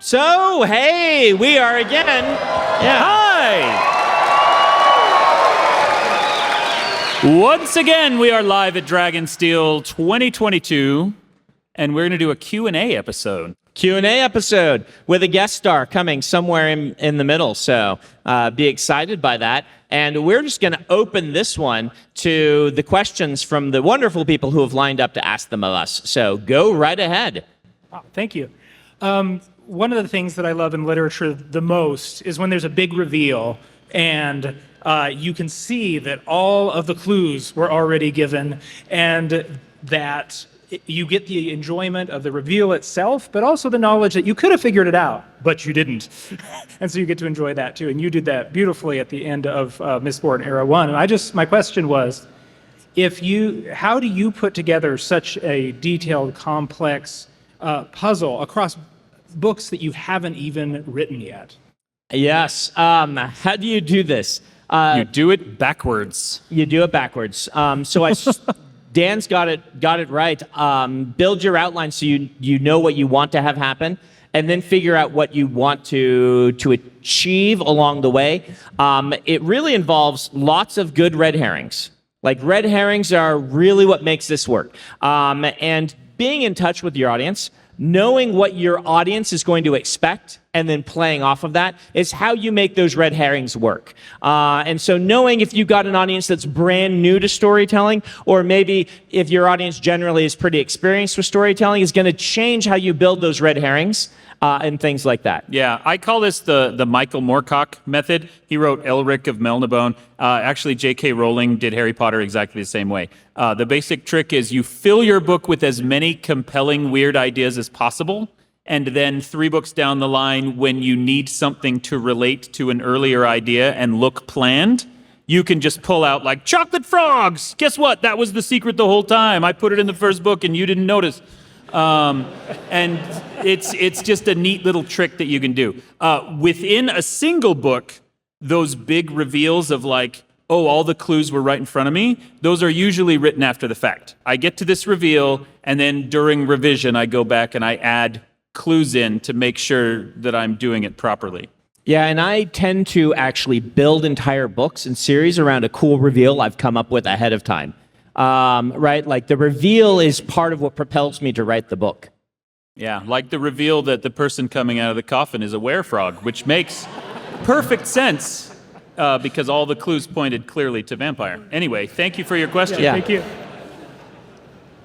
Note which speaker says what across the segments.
Speaker 1: So, hey, we are again. Yeah.
Speaker 2: Hi! Once again, we are live at Dragonsteel 2022, and we're going to do a Q&A episode.
Speaker 1: Q&A episode with a guest star coming somewhere in the middle, so be excited by that. And we're just going to open this one to the questions from the wonderful people who have lined up to ask them of us. So go right ahead.
Speaker 3: Oh, thank you. One of the things that I love in literature the most is when there's a big reveal and you can see that all of the clues were already given and that you get the enjoyment of the reveal itself, but also the knowledge that you could have figured it out, but you didn't. And so you get to enjoy that too. And you did that beautifully at the end of Mistborn Era 1. And my question was, how do you put together such a detailed, complex puzzle across books that you haven't even written yet?
Speaker 1: Yes. How do you do this?
Speaker 2: You do it backwards.
Speaker 1: You do it backwards. Dan's got it right. Build your outline so you know what you want to have happen, and then figure out what you want to achieve along the way. It really involves lots of good red herrings. Like, red herrings are really what makes this work. And being in touch with your audience, knowing what your audience is going to expect, and then playing off of that is how you make those red herrings work. And so knowing if you've got an audience that's brand new to storytelling, or maybe if your audience generally is pretty experienced with storytelling, is going to change how you build those red herrings and things like that.
Speaker 2: Yeah, I call this the Michael Moorcock method. He wrote Elric of Melniboné. Actually, J.K. Rowling did Harry Potter exactly the same way. The basic trick is you fill your book with as many compelling, weird ideas as possible, and then 3 books down the line, when you need something to relate to an earlier idea and look planned, you can just pull out, like, chocolate frogs! Guess what? That was the secret the whole time. I put it in the first book and you didn't notice. And it's just a neat little trick that you can do. Within a single book, those big reveals of, like, oh, all the clues were right in front of me, those are usually written after the fact. I get to this reveal, and then during revision, I go back and I add clues in to make sure that I'm doing it properly.
Speaker 1: Yeah, and I tend to actually build entire books and series around a cool reveal I've come up with ahead of time. Right? Like, the reveal is part of what propels me to write the book.
Speaker 2: Yeah, like the reveal that the person coming out of the coffin is a werefrog, which makes perfect sense because all the clues pointed clearly to vampire. Anyway, thank you for your question.
Speaker 1: Yeah.
Speaker 3: Thank you.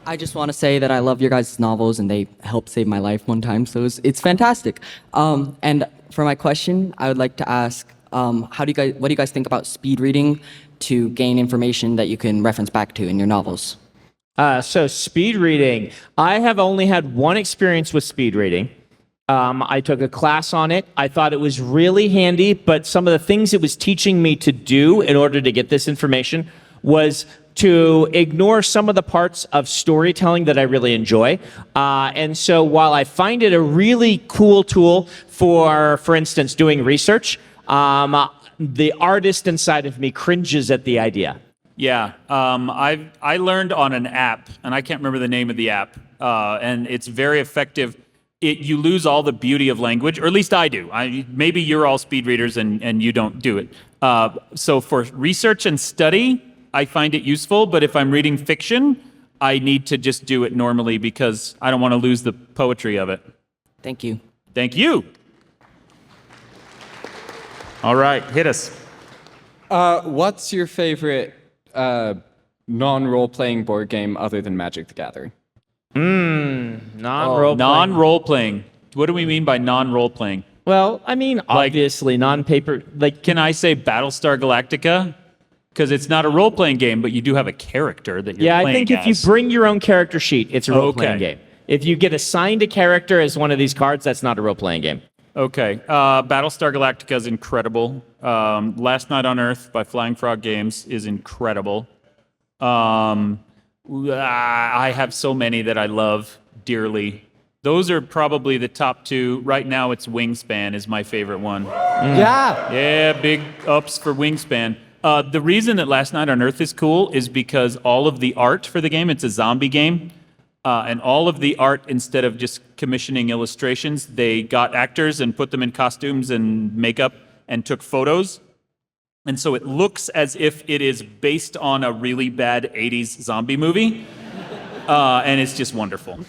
Speaker 4: I just want to say that I love your guys' novels, and they helped save my life one time, so it's fantastic. And for my question, I would like to ask, what do you guys think about speed reading to gain information that you can reference back to in your novels?
Speaker 1: So speed reading. I have only had one experience with speed reading. I took a class on it. I thought it was really handy, but some of the things it was teaching me to do in order to get this information was to ignore some of the parts of storytelling that I really enjoy. And so while I find it a really cool tool for instance, doing research, the artist inside of me cringes at the idea.
Speaker 2: Yeah, I learned on an app, and I can't remember the name of the app, and it's very effective. You lose all the beauty of language, or at least I do. Maybe you're all speed readers and you don't do it. So for research and study, I find it useful, but if I'm reading fiction, I need to just do it normally because I don't want to lose the poetry of it.
Speaker 4: Thank you.
Speaker 2: Thank you. All right, hit us.
Speaker 5: What's your favorite non-role-playing board game other than Magic the Gathering?
Speaker 1: Non-role-playing.
Speaker 2: Non-role-playing. What do we mean by non-role-playing?
Speaker 1: Well, I mean, obviously, non-paper. Like,
Speaker 2: Can I say Battlestar Galactica? Because it's not a role-playing game, but you do have a character that you're playing
Speaker 1: I think if you bring your own character sheet, it's a role-playing game. If you get assigned a character as one of these cards, that's not a role-playing game.
Speaker 2: Okay. Battlestar Galactica is incredible. Last Night on Earth by Flying Frog Games is incredible. I have so many that I love dearly. Those are probably the top 2. Right now, it's Wingspan is my favorite one.
Speaker 5: Yeah.
Speaker 2: Yeah, big ups for Wingspan. The reason that Last Night on Earth is cool is because all of the art for the game, it's a zombie game, And all of the art, instead of just commissioning illustrations, they got actors and put them in costumes and makeup and took photos. And so it looks as if it is based on a really bad 80s zombie movie. And it's just wonderful.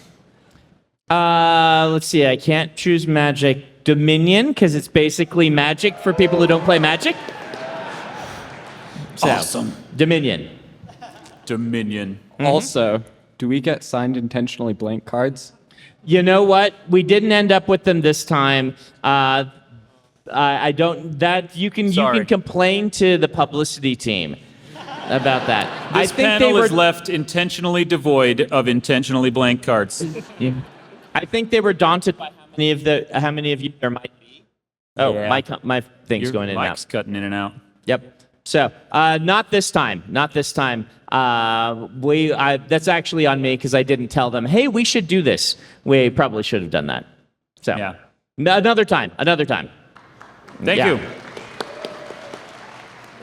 Speaker 1: Let's see. I can't choose Magic Dominion because it's basically Magic for people who don't play Magic. So,
Speaker 2: Awesome.
Speaker 1: Dominion.
Speaker 2: Dominion.
Speaker 5: Also, do we get signed intentionally blank cards?
Speaker 1: You know what? We didn't end up with them this time. I don't. That you can
Speaker 2: Sorry.
Speaker 1: complain to the publicity team about that.
Speaker 2: This panel is left intentionally devoid of intentionally blank cards.
Speaker 1: I think they were daunted by how many of you there might be. Oh,
Speaker 2: Yeah.
Speaker 1: my thing's
Speaker 2: Your
Speaker 1: going in and out.
Speaker 2: mic's cutting in and out.
Speaker 1: Yep. So, not this time. Not this time. That's actually on me because I didn't tell them, hey, we should do this. We probably should have done that. So,
Speaker 2: Yeah.
Speaker 1: Another time. Another time.
Speaker 2: Thank
Speaker 1: Yeah.
Speaker 2: you.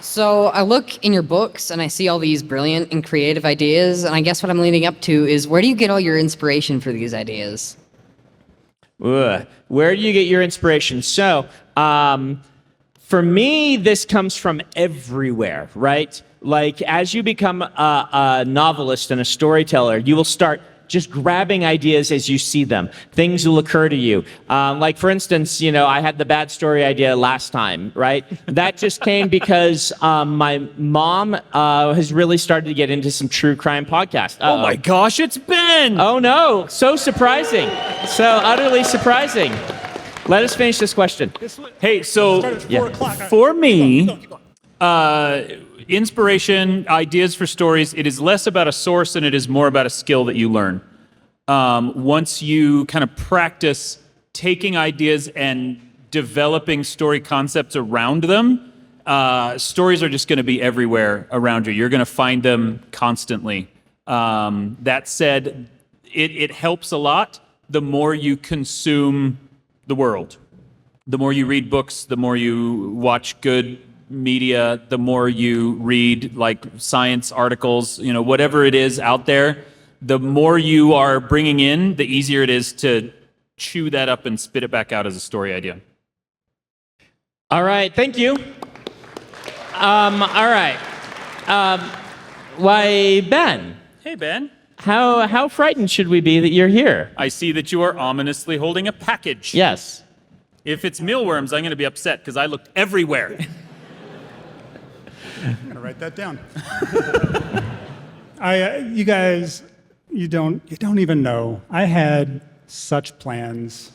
Speaker 6: So I look in your books and I see all these brilliant and creative ideas, and I guess what I'm leading up to is where do you get all your inspiration for these ideas?
Speaker 1: Ugh. Where do you get your inspiration? So, for me, this comes from everywhere, right? Like, as you become a novelist and a storyteller, you will start just grabbing ideas as you see them. Things will occur to you. Like, for instance, I had the bad story idea last time, right? That just came because my mom has really started to get into some true crime podcasts.
Speaker 2: Oh my gosh, it's Ben!
Speaker 1: Oh no, so surprising. So utterly surprising. Let us finish this question.
Speaker 2: Hey, so
Speaker 1: Yeah.
Speaker 2: for me, inspiration, ideas for stories, it is less about a source and it is more about a skill that you learn. Once you kind of practice taking ideas and developing story concepts around them, stories are just going to be everywhere around you. You're going to find them constantly. That said, it helps a lot the more you consume the world. The more you read books, the more you watch good media, the more you read like science articles, whatever it is out there, the more you are bringing in, the easier it is to chew that up and spit it back out as a story idea.
Speaker 1: All right, thank you. All right. Why, Ben,
Speaker 2: Hey, Ben.
Speaker 1: how frightened should we be that you're here?
Speaker 2: I see that you are ominously holding a package.
Speaker 1: Yes.
Speaker 2: If it's mealworms, I'm going to be upset because I looked everywhere.
Speaker 7: I'm gonna write that down. You guys, you don't even know. I had such plans,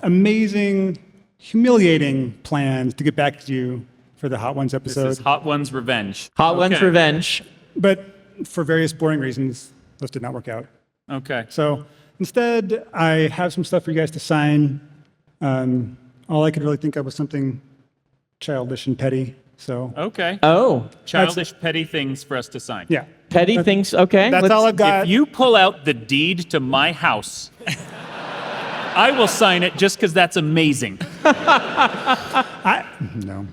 Speaker 7: amazing, humiliating plans to get back to you for the Hot Ones
Speaker 2: This
Speaker 7: episode,
Speaker 2: is Hot Ones Revenge.
Speaker 1: Hot Ones
Speaker 2: Okay.
Speaker 1: Revenge.
Speaker 7: but for various boring reasons, those did not work out.
Speaker 2: Okay.
Speaker 7: So instead, I have some stuff for you guys to sign. All I could really think of was something childish and petty. So
Speaker 2: Okay.
Speaker 1: Oh,
Speaker 2: Childish, petty things for us to sign.
Speaker 7: yeah,
Speaker 1: petty things. Okay.
Speaker 7: that's all I've got.
Speaker 2: If you pull out the deed to my house, I will sign it just because that's amazing.
Speaker 7: No.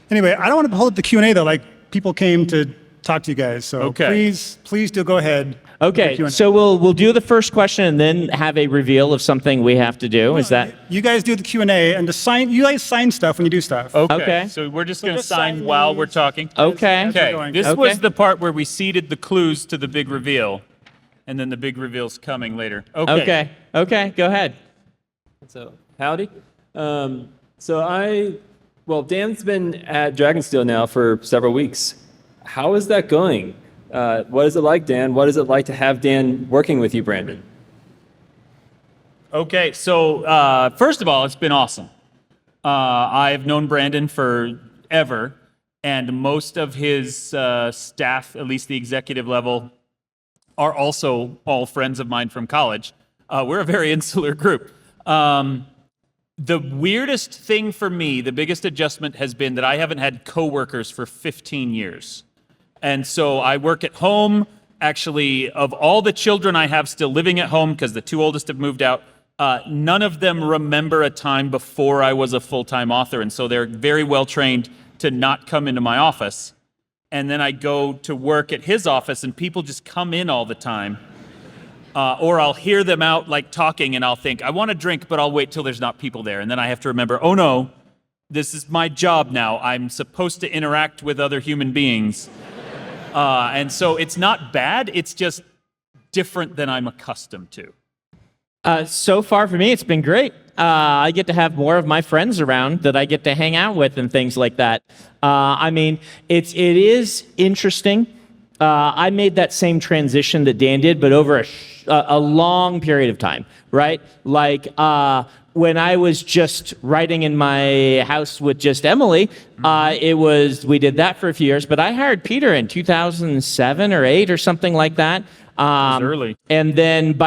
Speaker 7: Anyway, I don't want to hold up the Q&A though. Like people came to talk to you guys. So
Speaker 2: Okay.
Speaker 7: please do go ahead. with the
Speaker 1: Okay,
Speaker 7: Q&A.
Speaker 1: so we'll do the first question and then have a reveal of something we have to do. Is that
Speaker 7: You guys do the Q&A and you guys sign stuff when you do stuff.
Speaker 1: Okay.
Speaker 2: So we're just going to
Speaker 7: just
Speaker 2: sign
Speaker 7: sign
Speaker 2: while
Speaker 7: these.
Speaker 2: we're talking.
Speaker 1: okay?
Speaker 7: As we're
Speaker 2: Okay.
Speaker 7: going.
Speaker 2: This
Speaker 1: Okay.
Speaker 2: was the part where we seeded the clues to the big reveal, and then the big reveal's coming later. Okay.
Speaker 1: Okay. Okay. Go ahead.
Speaker 8: So, howdy. Dan's been at Dragonsteel now for several weeks. How is that going? What is it like, Dan? What is it like to have Dan working with you, Brandon?
Speaker 2: Okay, so first of all, it's been awesome. I've known Brandon forever, and most of his staff, at least the executive level, are also all friends of mine from college. We're a very insular group. The weirdest thing for me, the biggest adjustment has been that I haven't had coworkers for 15 years. And so I work at home. Actually, of all the children I have still living at home, because the two oldest have moved out, none of them remember a time before I was a full-time author. And so they're very well trained to not come into my office. And then I go to work at his office and people just come in all the time. Or I'll hear them out like talking and I'll think, I want a drink, but I'll wait till there's not people there. And then I have to remember, oh no, this is my job now. I'm supposed to interact with other human beings. And so it's not bad, it's just different than I'm accustomed to.
Speaker 1: So far for me, it's been great. I get to have more of my friends around that I get to hang out with and things like that. I mean, it is interesting. I made that same transition that Dan did, but over a long period of time, right? Like when I was just writing in my house with just Emily, we did that for a few years, but I hired Peter in 2007 or 8 or something like that.
Speaker 2: Early.
Speaker 1: And then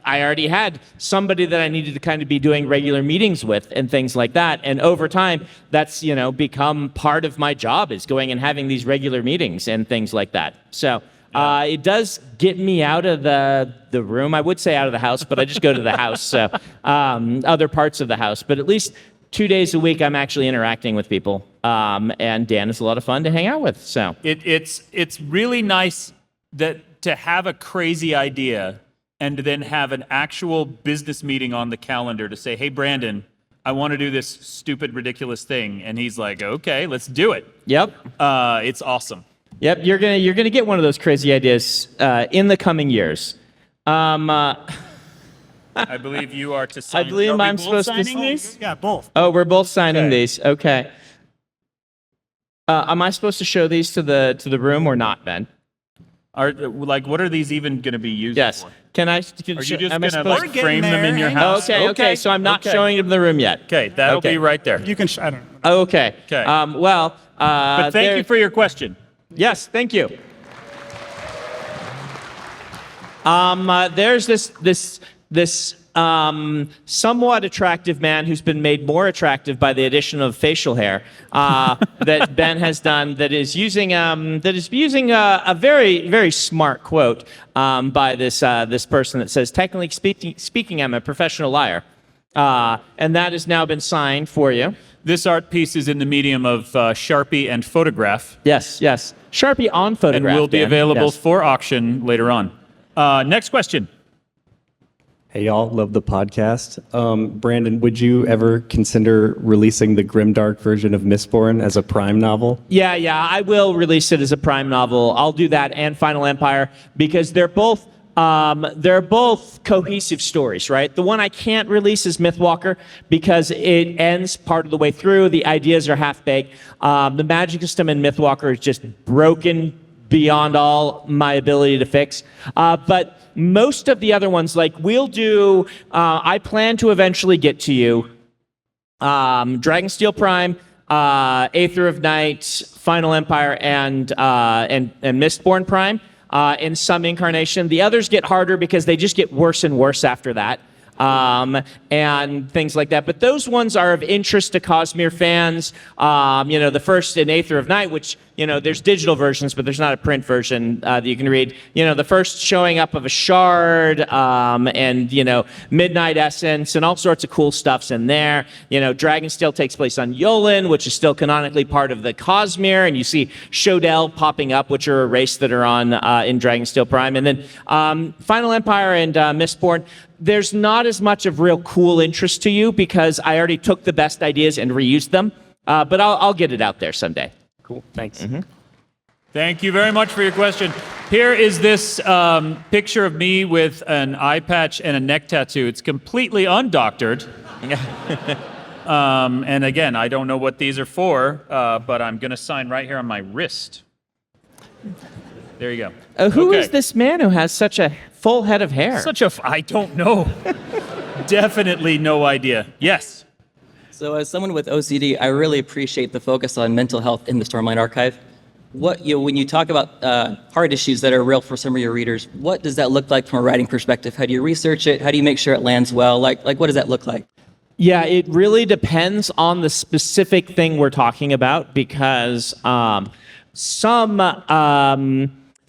Speaker 1: I already had somebody that I needed to kind of be doing regular meetings with and things like that. And over time, that's, become part of my job, is going and having these regular meetings and things like that. So it does get me out of the room. I would say out of the house, but I just go to the house, so other parts of the house. But at least 2 days a week, I'm actually interacting with people. And Dan is a lot of fun to hang out with. So
Speaker 2: It's really nice to have a crazy idea and then have an actual business meeting on the calendar to say, hey, Brandon, I want to do this stupid, ridiculous thing. And he's like, okay, let's do it.
Speaker 1: Yep.
Speaker 2: It's awesome.
Speaker 1: Yep, you're gonna get one of those crazy ideas in the coming years.
Speaker 2: I believe you are to sign.
Speaker 1: I believe
Speaker 2: Are we
Speaker 1: I'm
Speaker 2: both
Speaker 1: supposed to
Speaker 2: signing these?
Speaker 7: Yeah, both.
Speaker 1: Oh, we're both signing
Speaker 2: Okay.
Speaker 1: these. Okay. Am I supposed to show these to the room or not, Ben?
Speaker 2: What are these even going to be used
Speaker 1: Yes.
Speaker 2: for?
Speaker 1: Can I?
Speaker 2: Are you just
Speaker 1: am I
Speaker 2: going to
Speaker 1: supposed?
Speaker 7: We're getting
Speaker 2: frame them in
Speaker 7: there.
Speaker 2: your
Speaker 7: Hang
Speaker 2: house?
Speaker 1: Okay. So I'm not
Speaker 2: Okay.
Speaker 1: showing them the room yet.
Speaker 2: Okay, that'll
Speaker 1: Okay.
Speaker 2: be right there.
Speaker 7: You can. I don't know.
Speaker 1: Oh, okay.
Speaker 2: Okay.
Speaker 1: Well.
Speaker 2: But thank you for your question.
Speaker 1: Yes, thank you. There's this somewhat attractive man who's been made more attractive by the addition of facial hair that Ben has done. That is using a very, very smart quote by this person that says, "Technically speaking, I'm a professional liar," and that has now been signed for you.
Speaker 2: This art piece is in the medium of Sharpie and photograph,
Speaker 1: Yes. Sharpie on photograph.
Speaker 2: and will be
Speaker 1: Dan.
Speaker 2: available
Speaker 1: Yes.
Speaker 2: for auction later on. Next question.
Speaker 9: Hey y'all, love the podcast. Brandon, would you ever consider releasing the grimdark version of Mistborn as a Prime novel?
Speaker 1: Yeah, I will release it as a Prime novel. I'll do that and Final Empire because they're both cohesive stories, right? The one I can't release is Mythwalker because it ends part of the way through. The ideas are half-baked. The magic system in Mythwalker is just broken beyond all my ability to fix. But most of the other ones, like we'll do, I plan to eventually get to you Dragonsteel Prime, Aether of Night, Final Empire, and Mistborn Prime in some incarnation. The others get harder because they just get worse and worse after that. And things like that. But those ones are of interest to Cosmere fans. The first in Aether of Night, which, there's digital versions, but there's not a print version that you can read. The first showing up of a shard, and, Midnight Essence, and all sorts of cool stuff's in there. Dragonsteel takes place on Yolen, which is still canonically part of the Cosmere, and you see Shodel popping up, which are a race that are on in Dragonsteel Prime. And then Final Empire and Mistborn, there's not as much of real cool interest to you because I already took the best ideas and reused them. But I'll get it out there someday.
Speaker 9: Cool, thanks.
Speaker 1: Mm-hmm.
Speaker 2: Thank you very much for your question. Here is this picture of me with an eye patch and a neck tattoo. It's completely undoctored. And again, I don't know what these are for, but I'm going to sign right here on my wrist. There you go.
Speaker 1: Who is
Speaker 2: Okay.
Speaker 1: this man who has such a full head of hair?
Speaker 2: I don't know. Definitely no idea. Yes.
Speaker 4: So as someone with OCD, I really appreciate the focus on mental health in the Stormlight Archive. When you talk about hard issues that are real for some of your readers, what does that look like from a writing perspective? How do you research it? How do you make sure it lands well? Like what does that look like?
Speaker 1: Yeah, it really depends on the specific thing we're talking about because some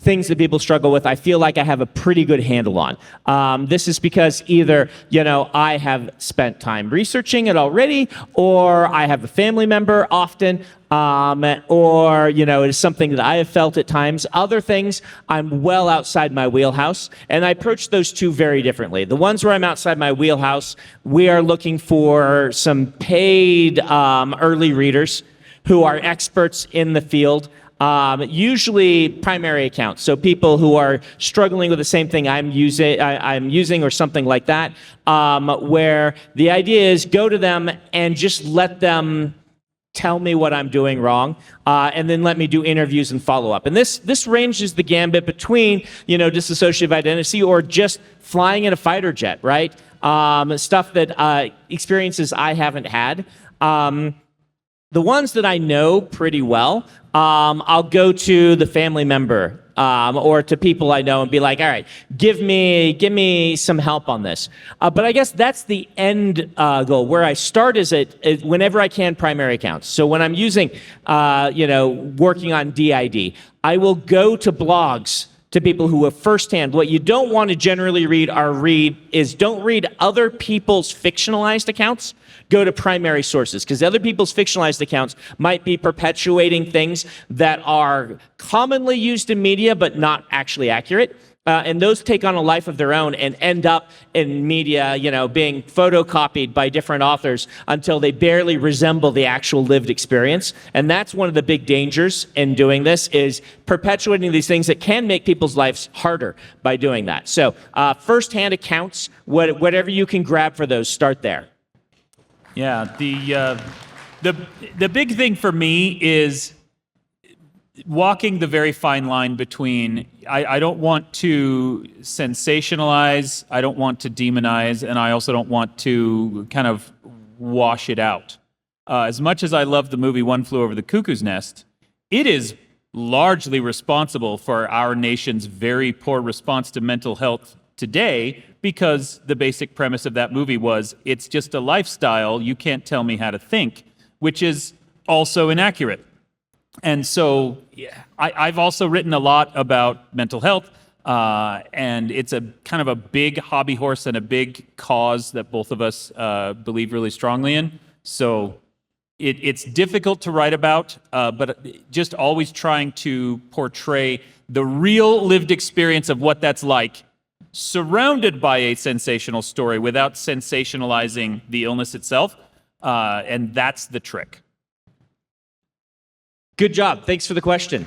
Speaker 1: things that people struggle with, I feel like I have a pretty good handle on. This is because either, I have spent time researching it already, or I have a family member often, or, it is something that I have felt at times. Other things, I'm well outside my wheelhouse, and I approach those two very differently. The ones where I'm outside my wheelhouse, we are looking for some paid early readers who are experts in the field. Usually primary accounts, so people who are struggling with the same thing I'm using or something like that, where the idea is go to them and just let them tell me what I'm doing wrong, and then let me do interviews and follow up. And this ranges the gambit between, dissociative identity or just flying in a fighter jet, right? Stuff that experiences I haven't had. The ones that I know pretty well, I'll go to the family member or to people I know and be like, all right, give me some help on this. But I guess that's the end goal. Where I start is whenever I can, primary accounts. So when I'm using, working on DID, I will go to blogs, to people who have firsthand. What you don't want to generally read is don't read other people's fictionalized accounts. Go to primary sources, because other people's fictionalized accounts might be perpetuating things that are commonly used in media but not actually accurate. And those take on a life of their own and end up in media, being photocopied by different authors until they barely resemble the actual lived experience. And that's one of the big dangers in doing this, is perpetuating these things that can make people's lives harder by doing that. So first-hand accounts, whatever you can grab for those, start there.
Speaker 2: Yeah, the big thing for me is walking the very fine line between I don't want to sensationalize, I don't want to demonize, and I also don't want to kind of wash it out. As much as I love the movie One Flew Over the Cuckoo's Nest, it is largely responsible for our nation's very poor response to mental health today, because the basic premise of that movie was it's just a lifestyle, you can't tell me how to think, which is also inaccurate. And so I've also written a lot about mental health, and it's a kind of a big hobby horse and a big cause that both of us believe really strongly in. So it's difficult to write about, but just always trying to portray the real lived experience of what that's like, surrounded by a sensational story without sensationalizing the illness itself. And that's the trick.
Speaker 1: Good job. Thanks for the question.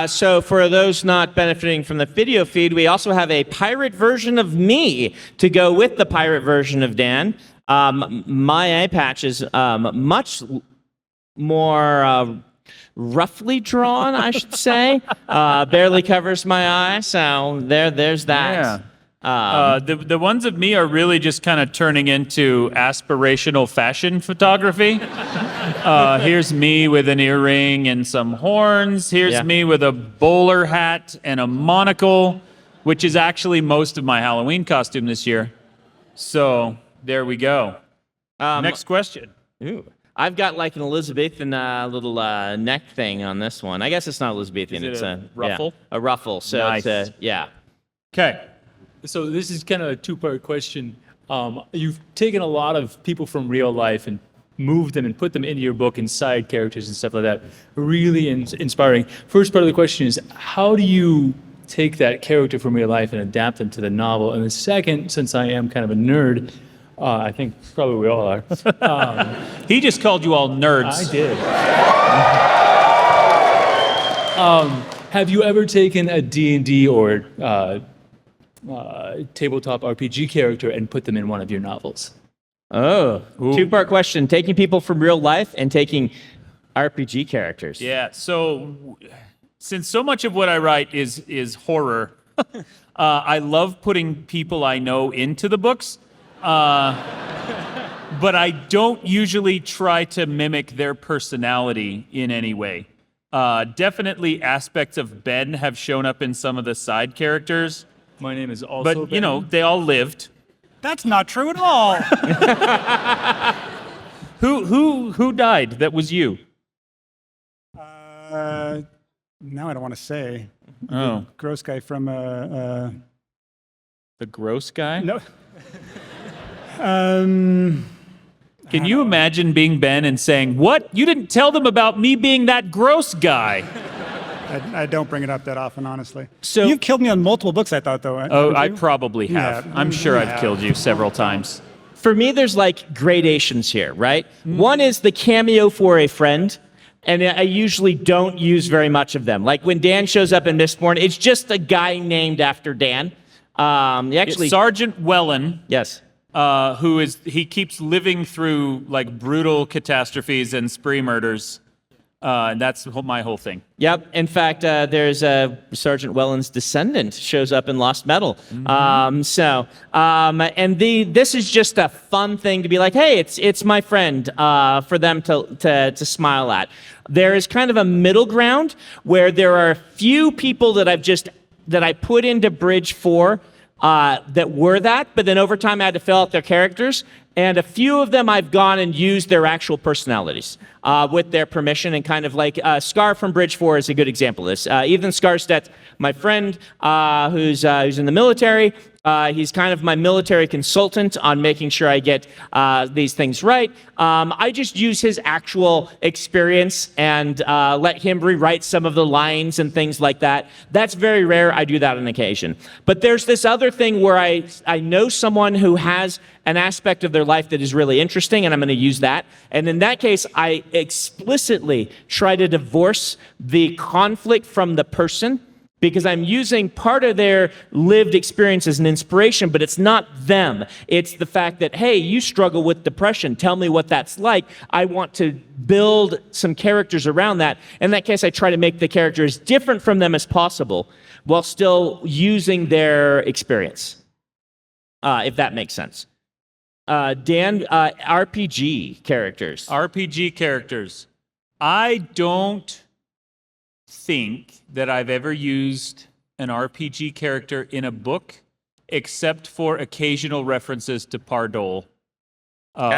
Speaker 1: So for those not benefiting from the video feed, we also have a pirate version of me to go with the pirate version of Dan. My eye patch is much more roughly drawn, I should say. Barely covers my eye, so there's that.
Speaker 2: Yeah. The ones of me are really just kind of turning into aspirational fashion photography. Here's me with an earring and some horns. Here's me with a bowler hat and a monocle, which is actually most of my Halloween costume this year. So there we go. Next question.
Speaker 1: Ooh. I've got like an Elizabethan little neck thing on this one. I guess it's not Elizabethan.
Speaker 2: Is it
Speaker 1: it's
Speaker 2: a ruffle?
Speaker 1: Yeah, a ruffle. So
Speaker 2: Nice.
Speaker 1: it's
Speaker 2: Okay.
Speaker 10: So this is kind of a two-part question. You've taken a lot of people from real life and moved them and put them into your book and side characters and stuff like that. Really inspiring. First part of the question is, how do you take that character from real life and adapt them to the novel? And the second, since I am kind of a nerd, I think probably we all are.
Speaker 2: He just called you all nerds.
Speaker 10: I did. Have you ever taken a D&D or tabletop RPG character and put them in one of your novels?
Speaker 1: Oh, two-part question. Taking people from real life and taking RPG characters.
Speaker 2: Yeah, so since so much of what I write is horror, I love putting people I know into the books, but I don't usually try to mimic their personality in any way. Definitely aspects of Ben have shown up in some of the side characters,
Speaker 10: My name is also
Speaker 2: but, you
Speaker 10: Ben.
Speaker 2: know, they all lived.
Speaker 7: That's not true at all.
Speaker 2: Who died? That was you.
Speaker 7: Now I don't want to say.
Speaker 2: Oh,
Speaker 7: Gross guy from
Speaker 2: the gross guy?
Speaker 7: no. Um,
Speaker 2: Can you imagine being Ben and saying, "What? You didn't tell them about me being that gross guy"?
Speaker 7: I don't bring it up that often, honestly.
Speaker 1: So-
Speaker 7: You've killed me on multiple books, I thought, though.
Speaker 2: Oh,
Speaker 7: haven't
Speaker 2: I
Speaker 7: you?
Speaker 2: probably have.
Speaker 7: Yeah,
Speaker 2: I'm sure
Speaker 7: you
Speaker 2: I've
Speaker 7: have.
Speaker 2: killed you several times.
Speaker 1: For me, there's like gradations here, right? One is the cameo for a friend, and I usually don't use very much of them. Like when Dan shows up in Mistborn, it's just a guy named after Dan. Actually,
Speaker 2: It's Sergeant Wellen,
Speaker 1: yes.
Speaker 2: he keeps living through like brutal catastrophes and spree murders. And that's my whole thing.
Speaker 1: Yep. In fact, there's Sergeant Welland's descendant shows up in Lost Metal. This is just a fun thing to be like, hey, it's my friend, for them to smile at. There is kind of a middle ground where there are a few people that I put into Bridge 4 that were that, but then over time I had to fill out their characters. And a few of them I've gone and used their actual personalities with their permission, and kind of like Scar from Bridge 4 is a good example of this. Ethan Skarstedt, my friend who's in the military, he's kind of my military consultant on making sure I get these things right. I just use his actual experience and let him rewrite some of the lines and things like that. That's very rare. I do that on occasion. But there's this other thing where I know someone who has an aspect of their life that is really interesting, and I'm going to use that. And in that case, I explicitly try to divorce the conflict from the person, because I'm using part of their lived experience as an inspiration, but it's not them. It's the fact that, hey, you struggle with depression. Tell me what that's like. I want to build some characters around that. In that case, I try to make the character as different from them as possible while still using their experience, if that makes sense. Dan, RPG characters.
Speaker 2: RPG characters. I don't think that I've ever used an RPG character in a book, except for occasional references to Pardol,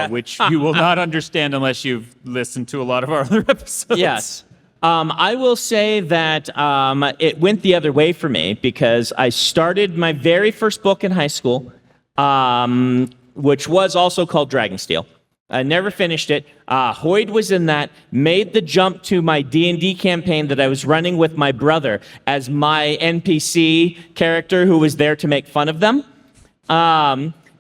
Speaker 2: which you will not understand unless you've listened to a lot of our other episodes.
Speaker 1: Yes. I will say that it went the other way for me, because I started my very first book in high school, which was also called Dragonsteel. I never finished it. Hoyd was in that, made the jump to my D&D campaign that I was running with my brother as my NPC character who was there to make fun of them.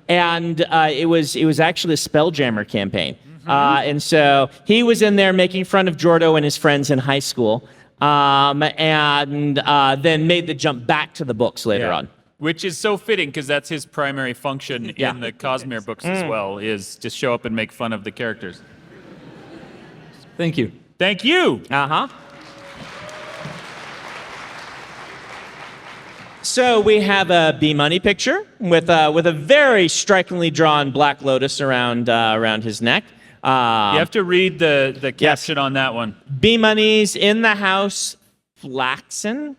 Speaker 1: It was actually a Spelljammer campaign. And so he was in there making fun of Jordo and his friends in high school, and then made the jump back to the books later on.
Speaker 2: Which is so fitting, because that's his primary function in the Cosmere books as well, is to show up and make fun of the characters.
Speaker 10: Thank you.
Speaker 2: Thank you.
Speaker 1: So we have a B-Money picture with a very strikingly drawn Black Lotus around his neck.
Speaker 2: You have to read the caption on that one.
Speaker 1: B-Money's in the house, Flaxen.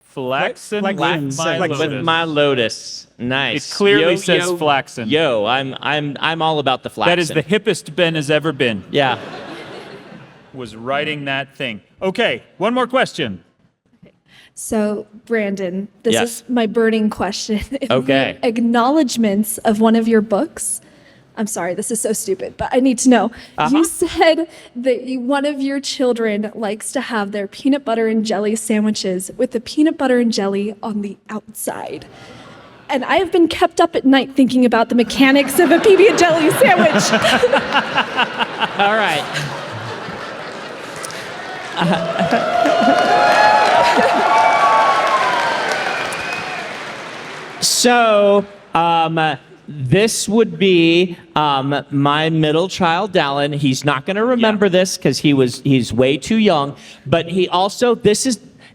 Speaker 2: Flaxen
Speaker 7: Like
Speaker 2: with my
Speaker 7: like
Speaker 2: lotus.
Speaker 1: With my lotus. Nice.
Speaker 2: It clearly says Flaxen.
Speaker 1: Yo, I'm all about the Flaxen.
Speaker 2: That is the hippest Ben has ever been.
Speaker 1: Yeah.
Speaker 2: Was writing that thing. Okay, one more question.
Speaker 11: So, Brandon, this
Speaker 1: Yes.
Speaker 11: is my burning question. In
Speaker 1: Okay.
Speaker 11: the acknowledgments of one of your books, I'm sorry, this is so stupid, but I need to know. You said that one of your children likes to have their peanut butter and jelly sandwiches with the peanut butter and jelly on the outside. And I have been kept up at night thinking about the mechanics of a PB and jelly sandwich.
Speaker 1: All right. So, this would be my middle child, Dallin. He's not going to remember this because he's way too young. But he also,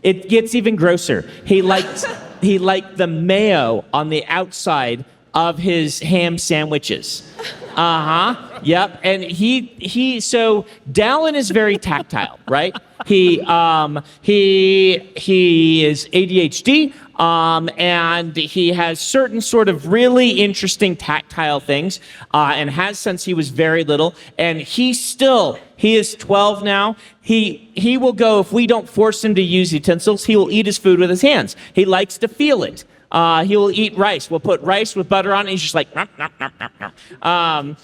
Speaker 1: it gets even grosser. He liked the mayo on the outside of his ham sandwiches. Yep. And so Dallin is very tactile, right? He is ADHD, and he has certain sort of really interesting tactile things, and has since he was very little. And he is 12 now. He will go, if we don't force him to use utensils, he will eat his food with his hands. He likes to feel it. He will eat rice. We'll put rice with butter on it. He's just like, nom, nom, nom, nom, nom.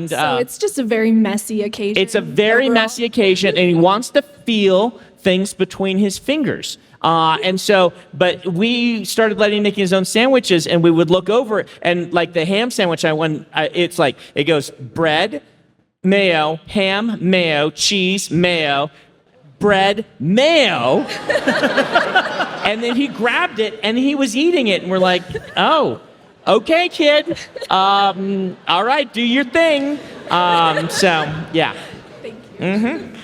Speaker 11: So it's just a very messy occasion.
Speaker 1: It's a very messy occasion, and he wants to feel things between his fingers. But we started letting him make his own sandwiches, and we would look over it, and like the ham sandwich, it's like, it goes bread, mayo, ham, mayo, cheese, mayo, bread, mayo. And then he grabbed it and he was eating it, and we're like, oh, okay, kid. All right, do your thing. Yeah.
Speaker 11: Thank you.
Speaker 1: Mm-hmm.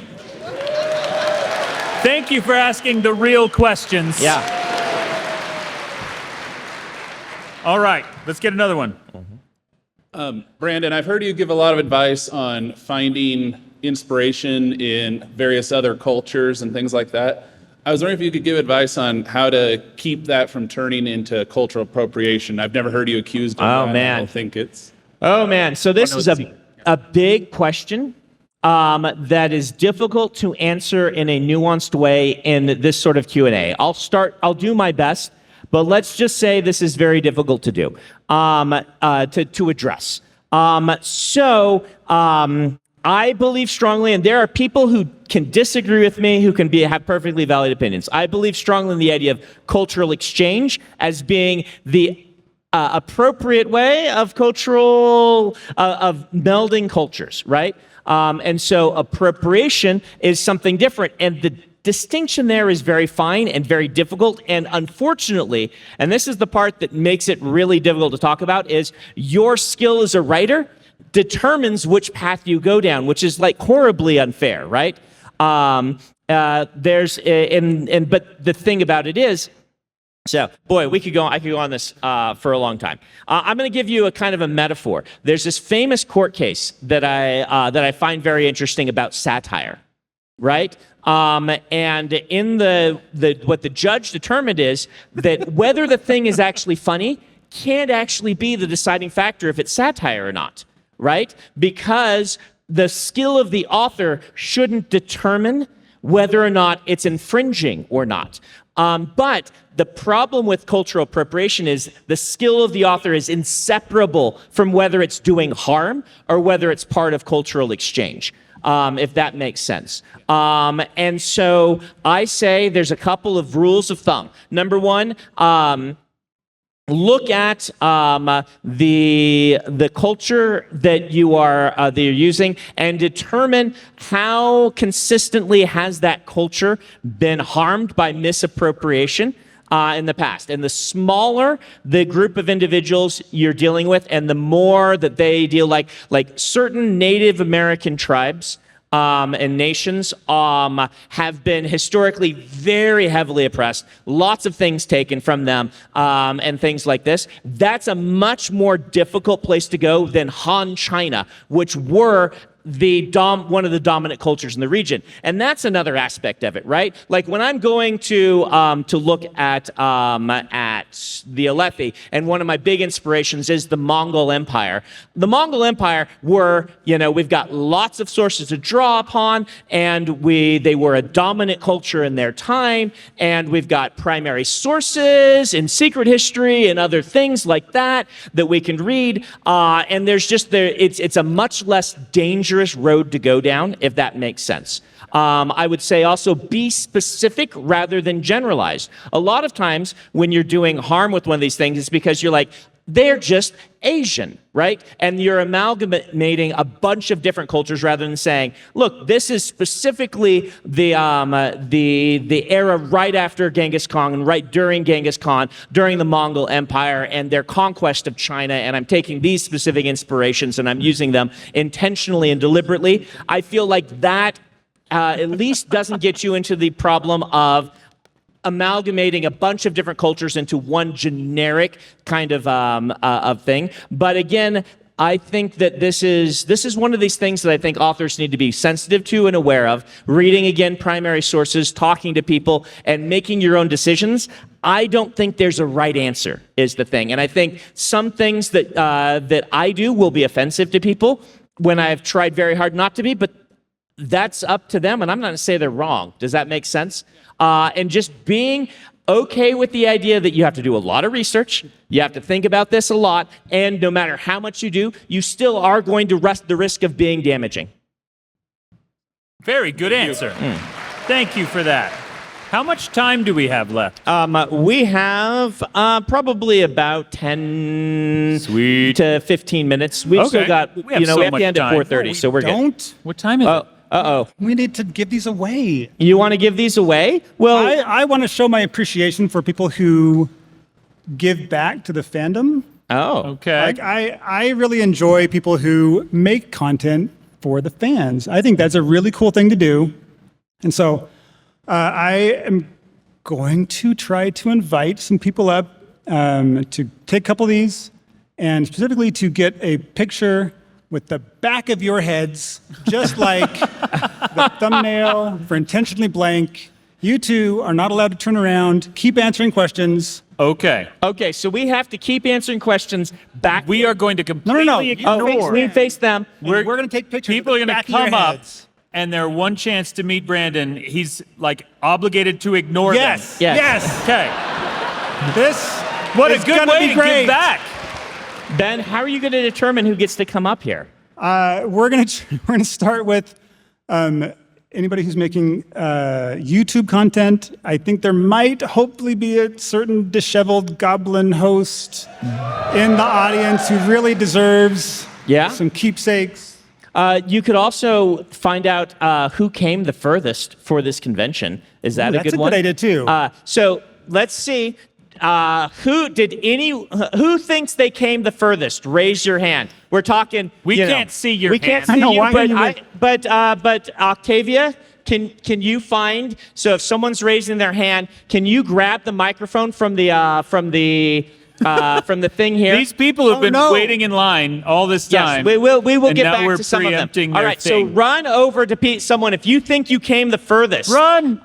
Speaker 2: Thank you for asking the real questions.
Speaker 1: Yeah.
Speaker 2: All right, let's get another one.
Speaker 12: Brandon, I've heard you give a lot of advice on finding inspiration in various other cultures and things like that. I was wondering if you could give advice on how to keep that from turning into cultural appropriation. I've never heard you accused of that.
Speaker 1: Man.
Speaker 12: I don't think it's...
Speaker 1: Oh, man. So this is a big question that is difficult to answer in a nuanced way in this sort of Q&A. I'll do my best, but let's just say this is very difficult to do, to address. I believe strongly, and there are people who can disagree with me, who can have perfectly valid opinions. I believe strongly in the idea of cultural exchange as being the appropriate way of of melding cultures, right? And so appropriation is something different, and the distinction there is very fine and very difficult. And unfortunately, and this is the part that makes it really difficult to talk about, is your skill as a writer determines which path you go down, which is like horribly unfair, right? But the thing about it is, I could go on this for a long time. I'm going to give you a kind of a metaphor. There's this famous court case that I find very interesting about satire, right? And in what the judge determined is that whether the thing is actually funny can't actually be the deciding factor if it's satire or not, right? Because the skill of the author shouldn't determine whether or not it's infringing or not. But the problem with cultural appropriation is the skill of the author is inseparable from whether it's doing harm or whether it's part of cultural exchange, if that makes sense. And so I say there's a couple of rules of thumb. Number one, look at the culture that you're using and determine how consistently has that culture been harmed by misappropriation in the past. And the smaller the group of individuals you're dealing with, and the more that they deal like certain Native American tribes and nations have been historically very heavily oppressed, lots of things taken from them, and things like this. That's a much more difficult place to go than Han China, which were one of the dominant cultures in the region. And that's another aspect of it, right? Like when I'm going to look at the Alethi, and one of my big inspirations is the Mongol Empire. The Mongol Empire we've got lots of sources to draw upon, and they were a dominant culture in their time, and we've got primary sources in secret history and other things like that we can read. And it's a much less dangerous road to go down, if that makes sense. I would say also be specific rather than generalized. A lot of times when you're doing harm with one of these things, it's because you're like, they're just Asian, right? And you're amalgamating a bunch of different cultures rather than saying, look, this is specifically the era right after Genghis Khan and right during Genghis Khan, during the Mongol Empire and their conquest of China, and I'm taking these specific inspirations and I'm using them intentionally and deliberately. I feel like that at least doesn't get you into the problem of amalgamating a bunch of different cultures into one generic kind of thing. But again, I think that this is one of these things that I think authors need to be sensitive to and aware of. Reading, again, primary sources, talking to people, and making your own decisions. I don't think there's a right answer, is the thing. And I think some things that that I do will be offensive to people when I've tried very hard not to be, but that's up to them, and I'm not going to say they're wrong. Does that make sense? And just being okay with the idea that you have to do a lot of research, you have to think about this a lot, and no matter how much you do, you still are going to run the risk of being damaging.
Speaker 2: Very good answer. Thank you for that. How much time do we have left?
Speaker 1: We have probably about 10 to 15 minutes. We've still got,
Speaker 2: We have so
Speaker 1: we have
Speaker 2: much
Speaker 1: to end at
Speaker 2: time.
Speaker 1: 4:30, so we're good.
Speaker 7: Don't.
Speaker 2: What time is it?
Speaker 1: Uh-oh.
Speaker 7: We need to give these away.
Speaker 1: You want to give these away? Well,
Speaker 7: I want to show my appreciation for people who give back to the fandom.
Speaker 2: Okay.
Speaker 7: Like I really enjoy people who make content for the fans. I think that's a really cool thing to do. And so I am going to try to invite some people up to take a couple of these and specifically to get a picture with the back of your heads, just like the thumbnail for Intentionally Blank. You two are not allowed to turn around. Keep answering questions.
Speaker 2: Okay.
Speaker 1: Okay, so we have to keep answering questions back.
Speaker 2: We are going to completely ignore.
Speaker 1: We face them.
Speaker 7: We're going to take pictures.
Speaker 2: People are
Speaker 7: going to
Speaker 2: come up, and their one chance to meet Brandon, he's like obligated to ignore them.
Speaker 7: Yes.
Speaker 2: Okay.
Speaker 7: This
Speaker 2: What a
Speaker 7: is
Speaker 2: good
Speaker 7: gonna
Speaker 2: way
Speaker 7: be
Speaker 2: to
Speaker 7: great.
Speaker 2: give back.
Speaker 1: Ben, how are you going to determine who gets to come up here?
Speaker 7: We're gonna start with anybody who's making YouTube content. I think there might hopefully be a certain disheveled goblin host in the audience who really deserves some keepsakes.
Speaker 1: You could also find out who came the furthest for this convention. Is that a good one?
Speaker 7: That's a good idea too.
Speaker 1: So let's see. Who thinks they came the furthest? Raise your hand. We're talking.
Speaker 2: We can't see your
Speaker 1: We can't
Speaker 2: hand.
Speaker 1: see
Speaker 7: I know,
Speaker 1: you,
Speaker 7: why are you
Speaker 1: but Octavia, can you find? So if someone's raising their hand, can you grab the microphone from the thing here?
Speaker 2: These people have been waiting in line all this time.
Speaker 1: Yes, we will
Speaker 2: and
Speaker 1: get
Speaker 2: now
Speaker 1: back
Speaker 2: we're
Speaker 1: to some of them.
Speaker 2: preempting
Speaker 1: All
Speaker 2: their
Speaker 1: right,
Speaker 2: thing.
Speaker 1: so run over to someone if you think you came the furthest.
Speaker 2: Run!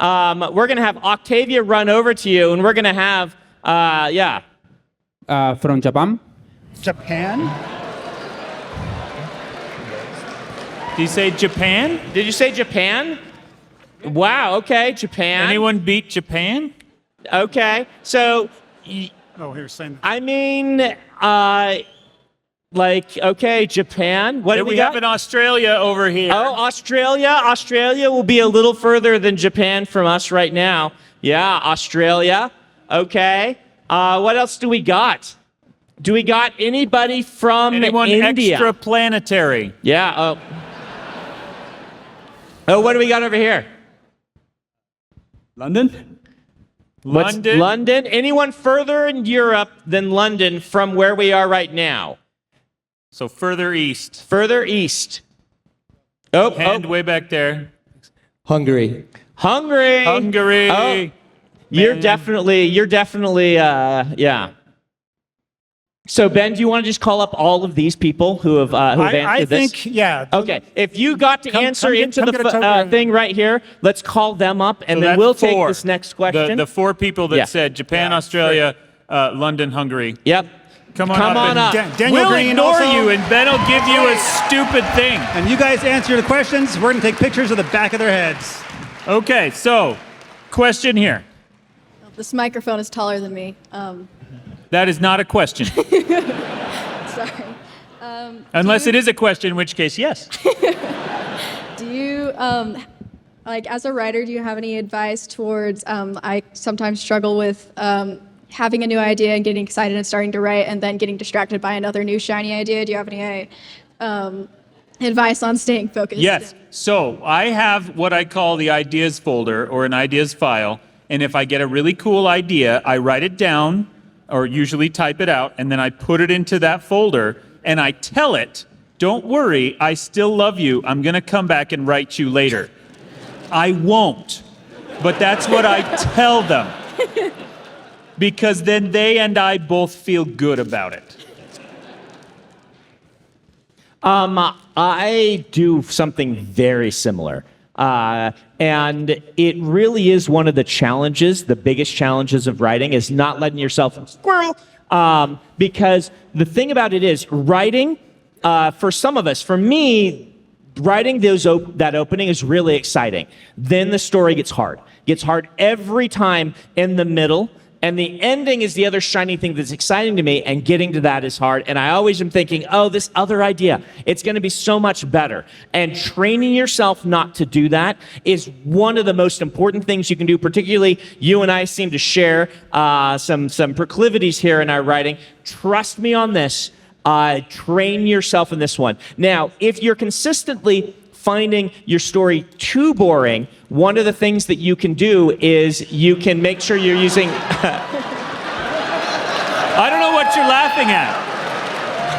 Speaker 1: We're gonna have Octavia run over to you, and we're gonna have
Speaker 5: From Japan?
Speaker 7: Japan?
Speaker 2: Did you say Japan?
Speaker 1: Did you say Japan? Wow. Okay, Japan.
Speaker 2: Anyone beat Japan?
Speaker 1: Okay, so.
Speaker 7: Oh, here's saying.
Speaker 1: I mean, okay, Japan. What do we
Speaker 2: have
Speaker 1: got?
Speaker 2: in Australia over here.
Speaker 1: Oh, Australia. Australia will be a little further than Japan from us right now. Yeah, Australia. Okay. What else do we got? Do we got anybody from
Speaker 2: Anyone
Speaker 1: India?
Speaker 2: extraplanetary?
Speaker 1: Yeah. Oh, what do we got over here?
Speaker 5: London?
Speaker 2: London?
Speaker 1: London? Anyone further in Europe than London from where we are right now?
Speaker 2: So further east.
Speaker 1: Further east. Oh,
Speaker 2: Hand way back there.
Speaker 4: Hungary.
Speaker 1: Hungary.
Speaker 2: Hungary.
Speaker 1: Oh, you're definitely, yeah. So Ben, do you want to just call up all of these people who have answered
Speaker 7: I
Speaker 1: this?
Speaker 7: think, yeah.
Speaker 1: Okay, if you got to answer into
Speaker 7: come
Speaker 1: the
Speaker 7: get a token.
Speaker 1: thing right here, let's call them up, and
Speaker 2: So
Speaker 1: then
Speaker 2: that's
Speaker 1: we'll
Speaker 2: four.
Speaker 1: take this next question.
Speaker 2: The four people that
Speaker 1: Yeah.
Speaker 2: said Japan, Australia, London, Hungary.
Speaker 1: Yep.
Speaker 2: Come on
Speaker 1: Come
Speaker 2: up.
Speaker 1: on
Speaker 2: and
Speaker 1: up.
Speaker 7: Daniel
Speaker 2: we'll
Speaker 7: Green
Speaker 2: ignore
Speaker 7: also.
Speaker 2: you, and Ben will give you a stupid thing.
Speaker 7: And you guys answer the questions. We're going to take pictures of the back of their heads.
Speaker 2: Okay, so question here.
Speaker 13: This microphone is taller than me.
Speaker 2: That is not a question.
Speaker 13: Sorry.
Speaker 2: Unless it is a question, in which case, yes.
Speaker 13: Do you, like, as a writer, do you have any advice towards, I sometimes struggle with having a new idea and getting excited and starting to write and then getting distracted by another new shiny idea. Do you have any advice on staying focused?
Speaker 2: Yes. So I have what I call the ideas folder or an ideas file. And if I get a really cool idea, I write it down or usually type it out, and then I put it into that folder and I tell it, don't worry, I still love you. I'm going to come back and write you later. I won't. But that's what I tell them. Because then they and I both feel good about it.
Speaker 1: I do something very similar. And it really is one of the challenges, the biggest challenges of writing, is not letting yourself squirrel. Because the thing about it is, writing, for some of us, for me, writing that opening is really exciting. Then the story gets hard. Gets hard every time in the middle. And the ending is the other shiny thing that's exciting to me, and getting to that is hard. And I always am thinking, oh, this other idea, it's going to be so much better. And training yourself not to do that is one of the most important things you can do. Particularly, you and I seem to share some proclivities here in our writing. Trust me on this. Train yourself in this one. Now, if you're consistently finding your story too boring, one of the things that you can do is you can make sure you're using...
Speaker 2: I don't know what you're laughing at.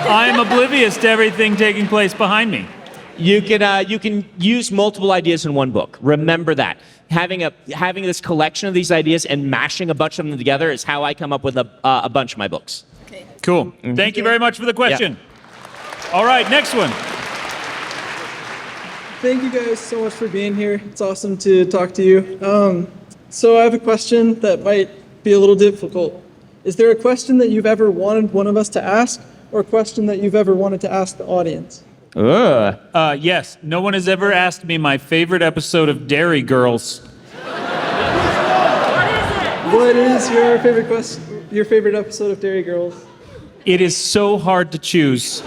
Speaker 2: I am oblivious to everything taking place behind me.
Speaker 1: You can use multiple ideas in one book. Remember that. Having this collection of these ideas and mashing a bunch of them together is how I come up with a bunch of my books.
Speaker 2: Cool. Thank you very much for the question. All right, next one.
Speaker 14: Thank you guys so much for being here. It's awesome to talk to you. So I have a question that might be a little difficult. Is there a question that you've ever wanted one of us to ask, or a question that you've ever wanted to ask the audience?
Speaker 2: Yes. No one has ever asked me my favorite episode of Dairy Girls.
Speaker 14: What is your favorite your favorite episode of Dairy Girls?
Speaker 2: It is so hard to choose.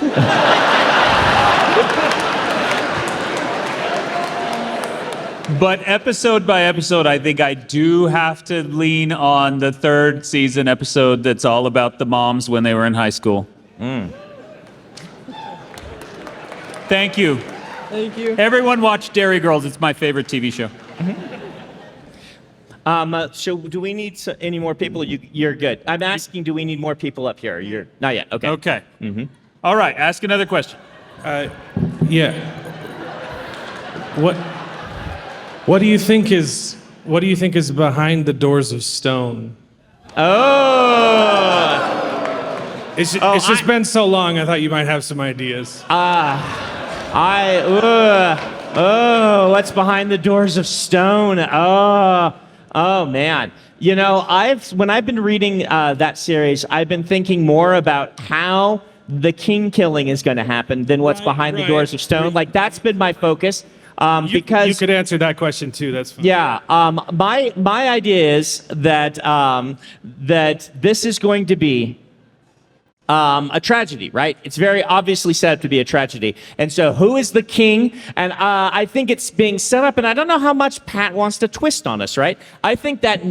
Speaker 2: But episode by episode, I think I do have to lean on the third season episode that's all about the moms when they were in high school. Thank you.
Speaker 14: Thank you.
Speaker 2: Everyone watch Dairy Girls. It's my favorite TV show.
Speaker 1: So do we need any more people? You're good. I'm asking, do we need more people up here? You're not yet. Okay.
Speaker 2: Okay. All right. Ask another question.
Speaker 15: Yeah. What do you think is behind the doors of stone?
Speaker 1: Oh.
Speaker 15: It's just been so long. I thought you might have some ideas.
Speaker 1: What's behind the doors of stone? Oh man. You know, when I've been reading that series, I've been thinking more about how the king killing is going to happen than what's behind the doors of stone. Like, that's been my focus. Because
Speaker 15: you could answer that question too. That's fine.
Speaker 1: Yeah. My idea is that that this is going to be a tragedy, right? It's very obviously set up to be a tragedy. And so, who is the king? And I think it's being set up, and I don't know how much Pat wants to twist on us, right? I think that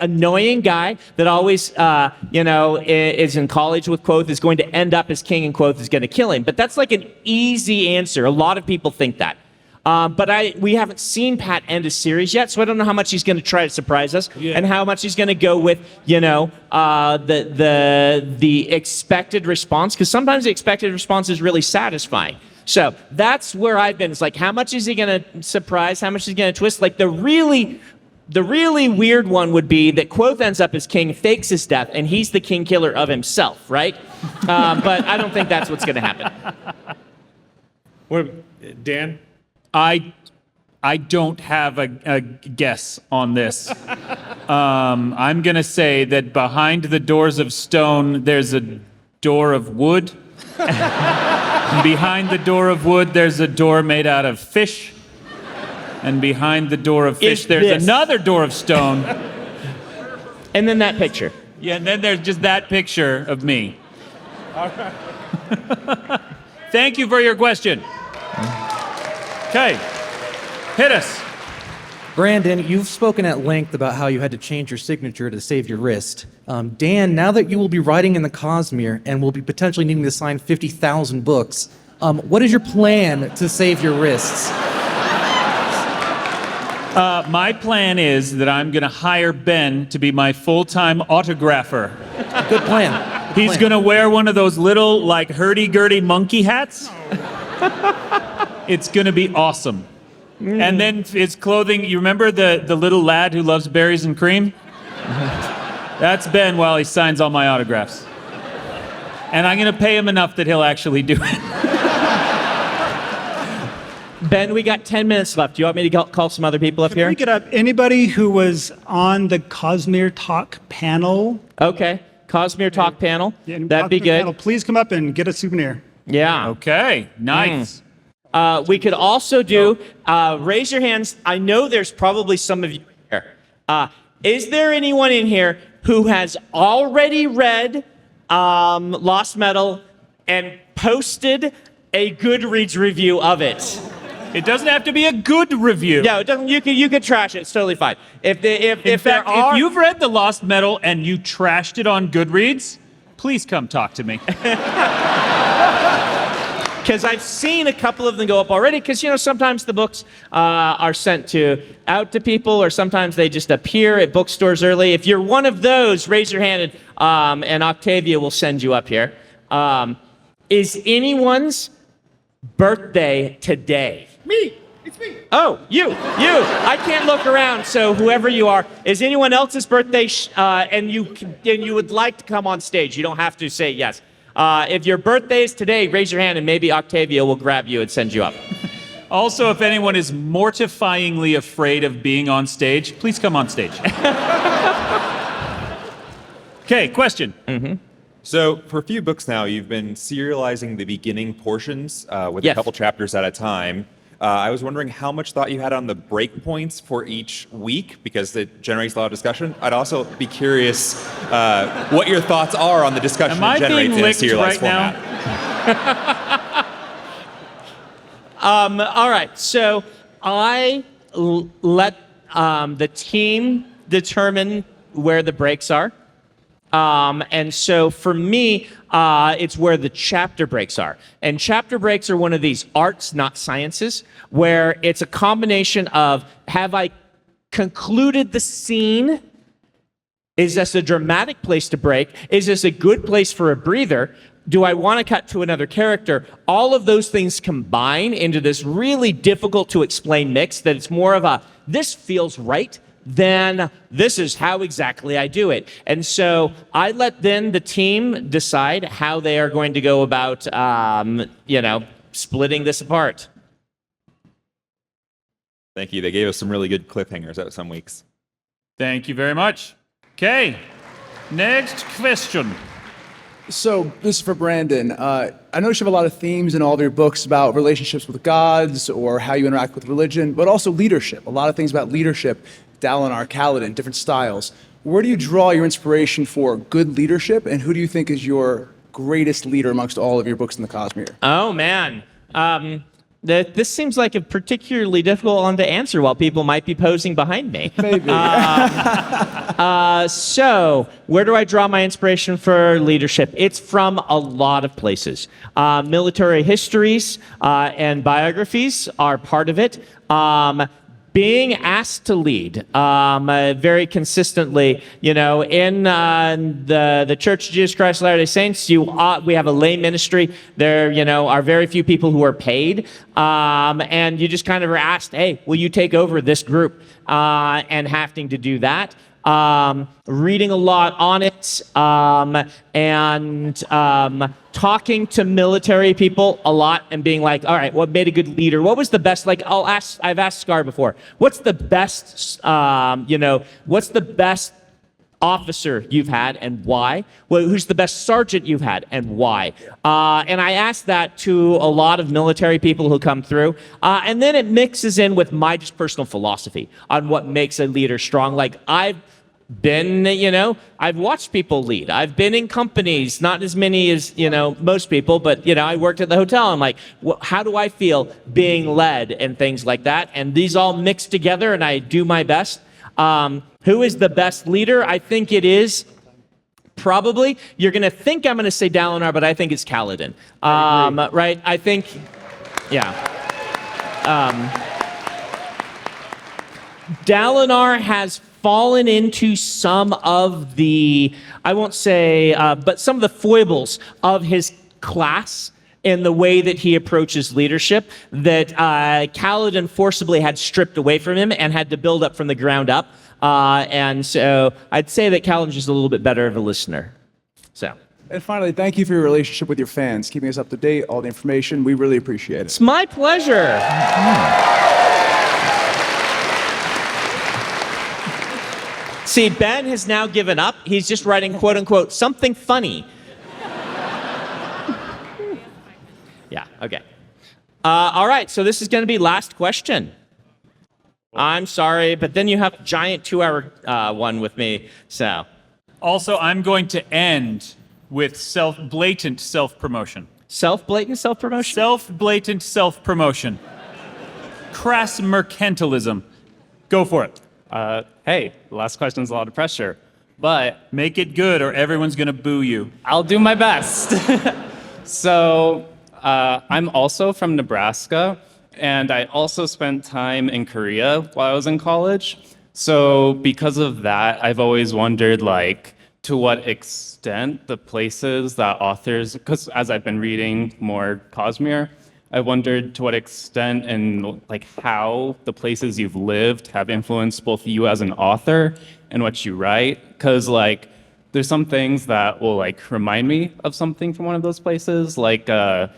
Speaker 1: annoying guy that always, is in college with Quoth is going to end up as king, and Quoth is going to kill him. But that's like an easy answer. A lot of people think that. But we haven't seen Pat end a series yet, so I don't know how much he's going to try to surprise us, and how much he's going to go with, the expected response, because sometimes the expected response is really satisfying. So that's where I've been. It's like, how much is he going to surprise? How much is he going to twist? Like, the really weird one would be that Quoth ends up as king, fakes his death, and he's the king killer of himself, right? But I don't think that's what's going to happen.
Speaker 15: Dan?
Speaker 2: I don't have a guess on this. I'm going to say that behind the doors of stone, there's a door of wood. And behind the door of wood, there's a door made out of fish. And behind the door of fish, there's another door of stone.
Speaker 1: And then that picture.
Speaker 2: Yeah, and then there's just that picture of me.
Speaker 15: All right.
Speaker 2: Thank you for your question. Okay, hit us.
Speaker 16: Brandon, you've spoken at length about how you had to change your signature to save your wrist. Dan, now that you will be writing in the Cosmere and will be potentially needing to sign 50,000 books, what is your plan to save your wrists?
Speaker 2: My plan is that I'm going to hire Ben to be my full-time autographer.
Speaker 16: Good plan.
Speaker 2: He's going to wear one of those little, like, hurdy-gurdy monkey hats. It's going to be awesome. And then his clothing, you remember the little lad who loves berries and cream? That's Ben while he signs all my autographs. And I'm going to pay him enough that he'll actually do it.
Speaker 1: Ben, we got 10 minutes left. Do you want me to call some other people up here?
Speaker 7: Bring it up. Anybody who was on the Cosmere Talk panel?
Speaker 1: Okay. Cosmere Talk panel.
Speaker 7: Yeah,
Speaker 1: That'd be
Speaker 7: Cosmere
Speaker 1: good.
Speaker 7: Panel, please come up and get a souvenir.
Speaker 1: Yeah.
Speaker 2: Okay. Nice.
Speaker 1: We could also do, raise your hands. I know there's probably some of you here. Is there anyone in here who has already read Lost Metal and posted a Goodreads review of it?
Speaker 2: It doesn't have to be a good review.
Speaker 1: No, it doesn't. You could trash it. It's totally fine.
Speaker 2: In fact, if you've read The Lost Metal and you trashed it on Goodreads, please come talk to me.
Speaker 1: Because I've seen a couple of them go up already. Because sometimes the books are sent out to people, or sometimes they just appear at bookstores early. If you're one of those, raise your hand, and Octavia will send you up here. Is anyone's birthday today?
Speaker 7: Me. It's me.
Speaker 1: Oh, you. I can't look around, so whoever you are. Is anyone else's birthday and you would like to come on stage? You don't have to say yes. If your birthday is today, raise your hand and maybe Octavia will grab you and send you up.
Speaker 2: Also, if anyone is mortifyingly afraid of being on stage, please come on stage. Okay, question.
Speaker 1: Mm-hmm.
Speaker 17: So, for a few books now, you've been serializing the beginning portions with a couple chapters at a time. I was wondering how much thought you had on the breakpoints for each week, because it generates a lot of discussion. I'd also be curious what your thoughts are on the discussion it generates in a serialized format.
Speaker 1: All right, so I let the team determine where the breaks are. And so for me, it's where the chapter breaks are. And chapter breaks are one of these arts, not sciences, where it's a combination of, have I concluded the scene? Is this a dramatic place to break? Is this a good place for a breather? Do I want to cut to another character? All of those things combine into this really difficult to explain mix that it's more of a, this feels right, then this is how exactly I do it. And so I let then the team decide how they are going to go about, splitting this apart.
Speaker 17: Thank you. They gave us some really good cliffhangers out some weeks.
Speaker 2: Thank you very much. Okay, next question.
Speaker 18: So this is for Brandon. I notice you have a lot of themes in all of your books about relationships with gods or how you interact with religion, but also leadership. A lot of things about leadership, Dalinar, Kaladin, different styles. Where do you draw your inspiration for good leadership, and who do you think is your greatest leader amongst all of your books in the Cosmere?
Speaker 1: Oh, man. This seems like a particularly difficult one to answer while people might be posing behind me.
Speaker 18: Maybe.
Speaker 1: So, where do I draw my inspiration for leadership? It's from a lot of places. Military histories and biographies are part of it. Being asked to lead very consistently, in the Church of Jesus Christ of Latter-day Saints, we have a lay ministry. There, are very few people who are paid, and you just kind of are asked, hey, will you take over this group? And having to do that. Reading a lot on it, and talking to military people a lot and being like, all right, what made a good leader? What was the best, I've asked Scar before, what's the best, what's the best officer you've had and why? Well, who's the best sergeant you've had and why? And I asked that to a lot of military people who come through. And then it mixes in with my just personal philosophy on what makes a leader strong. Like I've been, I've watched people lead. I've been in companies, not as many as, most people, but, I worked at the hotel. I'm like, how do I feel being led and things like that? And these all mix together and I do my best. Who is the best leader? I think it is probably, you're going to think I'm going to say Dalinar, but I think it's Kaladin. Right? I think, Dalinar has fallen into some of the, I won't say, but some of the foibles of his class in the way that he approaches leadership that Kaladin forcibly had stripped away from him and had to build up from the ground up. And so I'd say that Kaladin's just a little bit better of a listener. So.
Speaker 18: And finally, thank you for your relationship with your fans, keeping us up to date, all the information. We really appreciate it.
Speaker 1: It's my pleasure. See, Ben has now given up. He's just writing, quote unquote, something funny. Yeah, okay. All right, so this is going to be last question. I'm sorry, but then you have a giant 2-hour one with me, so.
Speaker 2: Also, I'm going to end with blatant self-promotion.
Speaker 1: Self-blatant self-promotion?
Speaker 2: Self-blatant self-promotion. Crass mercantilism. Go for it.
Speaker 19: Hey, the last question's a lot of pressure, but
Speaker 2: make it good or everyone's gonna boo you.
Speaker 19: I'll do my best. So, I'm also from Nebraska, and I also spent time in Korea while I was in college. So, because of that, I've always wondered, like, to what extent the places that authors, because as I've been reading more Cosmere, I wondered to what extent and like how the places you've lived have influenced both you as an author and what you write. Because like there's some things that will like remind me of something from one of those places. Like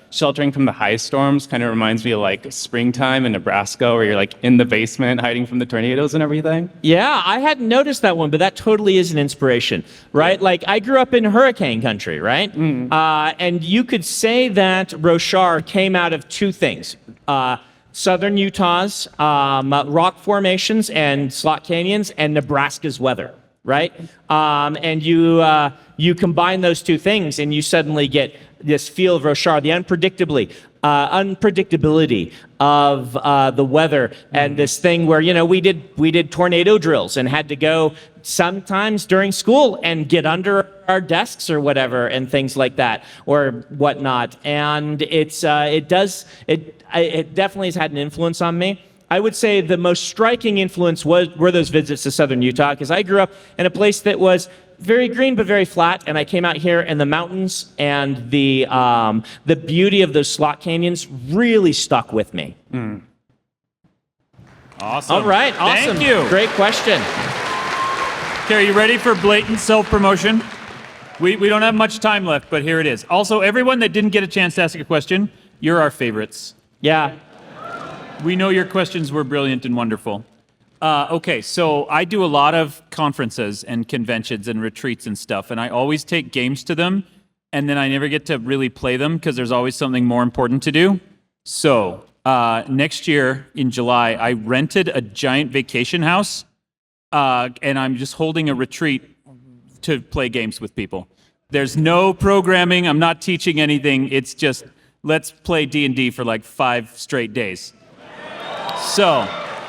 Speaker 19: Sheltering from the High Storms kind of reminds me of like springtime in Nebraska, where you're like in the basement hiding from the tornadoes and everything.
Speaker 1: Yeah, I hadn't noticed that one, but that totally is an inspiration, right? Like I grew up in hurricane country, right? And you could say that Roshar came out of two things. Southern Utah's rock formations and slot canyons, and Nebraska's weather. Right? And you combine those two things and you suddenly get this feel of Roshar, the unpredictability of the weather, and this thing where, you know, we did tornado drills and had to go sometimes during school and get under our desks or whatever and things like that or whatnot. And it definitely has had an influence on me. I would say the most striking influence were those visits to southern Utah, because I grew up in a place that was very green but very flat, and I came out here, and the mountains and the beauty of those slot canyons really stuck with me.
Speaker 2: Awesome.
Speaker 1: All right, awesome.
Speaker 2: Thank you.
Speaker 1: Great question.
Speaker 2: Okay, are you ready for blatant self-promotion? We don't have much time left, but here it is. Also, everyone that didn't get a chance to ask a question, you're our favorites.
Speaker 1: Yeah.
Speaker 2: We know your questions were brilliant and wonderful. Okay, so I do a lot of conferences and conventions and retreats and stuff, and I always take games to them, and then I never get to really play them because there's always something more important to do. So next year in July, I rented a giant vacation house, and I'm just holding a retreat to play games with people. There's no programming. I'm not teaching anything. It's just let's play D&D for like 5 straight days. So,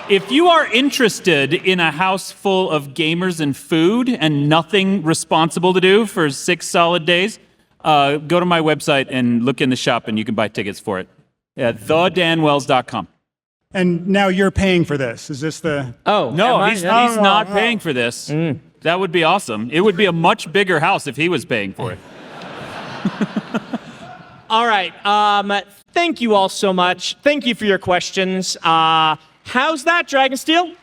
Speaker 2: if you are interested in a house full of gamers and food and nothing responsible to do for 6 solid days, go to my website and look in the shop and you can buy tickets for it at thedanwells.com.
Speaker 7: And now you're paying for this. Is this the...
Speaker 1: Oh,
Speaker 2: no, he's not paying for this. That would be awesome. It would be a much bigger house if he was paying for it.
Speaker 1: All right. Thank you all so much. Thank you for your questions. How's that, Dragonsteel?